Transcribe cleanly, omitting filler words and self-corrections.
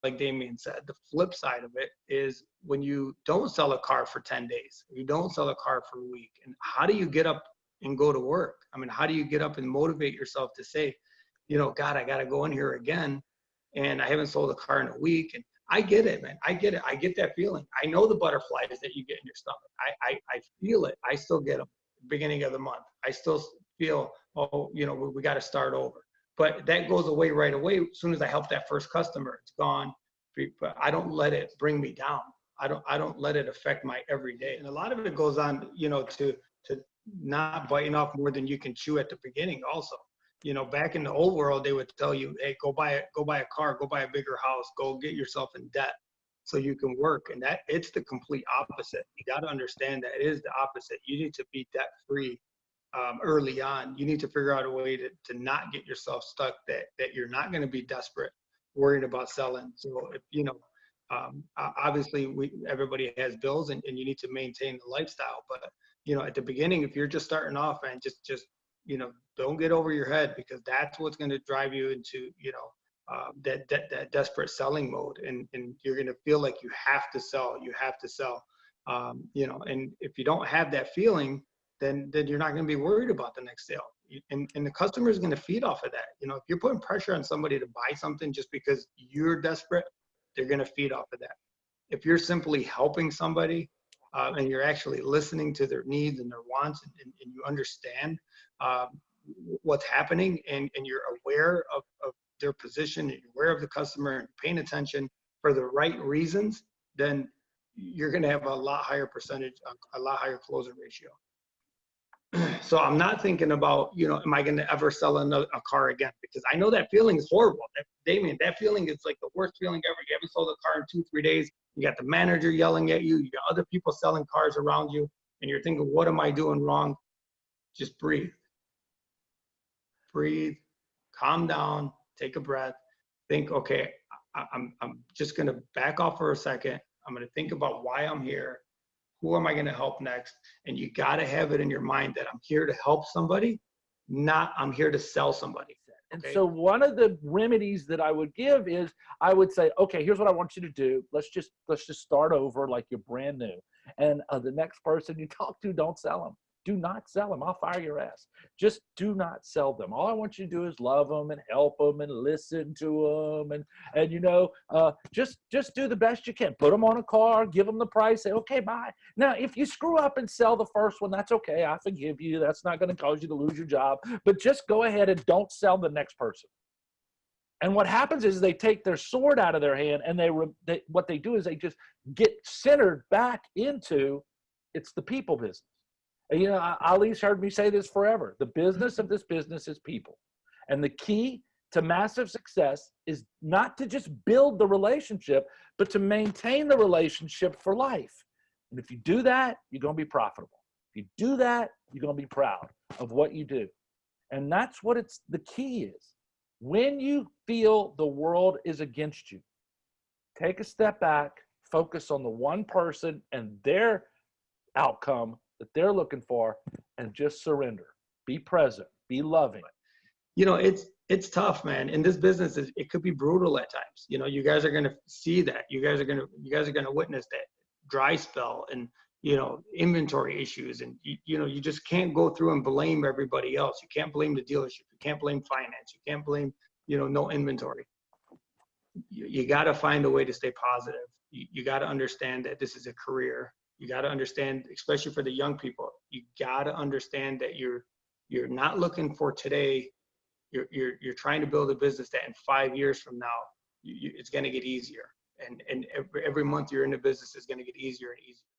like Damian said, the flip side of it is when you don't sell a car for 10 days, you don't sell a car for a week. And how do you get up and go to work? I mean, how do you get up and motivate yourself to say, God, I got to go in here again, and I haven't sold a car in a week. And I get it, man. I get it. I get that feeling. I know the butterflies that you get in your stomach. I feel it. I still get them at the beginning of the month. I still feel, we got to start over. But that goes away right away. As soon as I help that first customer, it's gone. But I don't let it bring me down. I don't let it affect my everyday. And a lot of it goes on, to not biting off more than you can chew at the beginning also. Back in the old world, they would tell you, hey, go buy a car, go buy a bigger house, go get yourself in debt so you can work. And that it's the complete opposite. You got to understand that it is the opposite. You need to be debt free early on. You need to figure out a way to not get yourself stuck, that you're not going to be desperate, worried about selling. So if, obviously everybody has bills and you need to maintain the lifestyle. But, at the beginning, if you're just starting off, and just don't get over your head, because that's what's going to drive you into, that desperate selling mode. And you're going to feel like you have to sell, and if you don't have that feeling, then you're not going to be worried about the next sale. And the customer is going to feed off of that. If you're putting pressure on somebody to buy something just because you're desperate, they're going to feed off of that. If you're simply helping somebody, and you're actually listening to their needs and their wants, and you understand what's happening, and you're aware of their position, and you're aware of the customer, and paying attention for the right reasons, then you're going to have a lot higher percentage, a lot higher closing ratio. So I'm not thinking about, am I going to ever sell a car again? Because I know that feeling is horrible. Damian, that feeling is like the worst feeling ever. You haven't sold a car in 2-3 days. You got the manager yelling at you. You got other people selling cars around you. And you're thinking, what am I doing wrong? Just breathe. Breathe. Calm down. Take a breath. Think, okay, I'm just going to back off for a second. I'm going to think about why I'm here. Who am I going to help next? And you got to have it in your mind that I'm here to help somebody, not I'm here to sell somebody. Okay? And so one of the remedies that I would give is I would say, okay, here's what I want you to do. Let's just start over like you're brand new. And the next person you talk to, don't sell them. Do not sell them. I'll fire your ass. Just do not sell them. All I want you to do is love them and help them and listen to them, and just do the best you can. Put them on a car, give them the price, say, okay, bye. Now, if you screw up and sell the first one, that's okay. I forgive you. That's not going to cause you to lose your job. But just go ahead and don't sell the next person. And what happens is they take their sword out of their hand, and what they do is they just get centered back into it's the people business. Ali's heard me say this forever. The business of this business is people. And the key to massive success is not to just build the relationship, but to maintain the relationship for life. And if you do that, you're going to be profitable. If you do that, you're going to be proud of what you do. And that's what the key is. When you feel the world is against you, take a step back, focus on the one person and their outcome that they're looking for, and just surrender. Be present. Be loving. It's tough, man. In this business, it could be brutal at times. You guys are going to see that. You guys are going to witness that dry spell and inventory issues, and you just can't go through and blame everybody else. You can't blame the dealership. You can't blame finance. You can't blame no inventory. You got to find a way to stay positive. You got to understand that this is a career. You got to understand, especially for the young people, you got to understand that you're not looking for today. You're trying to build a business that in 5 years from now, it's going to get easier. And every month you're in the business is going to get easier and easier.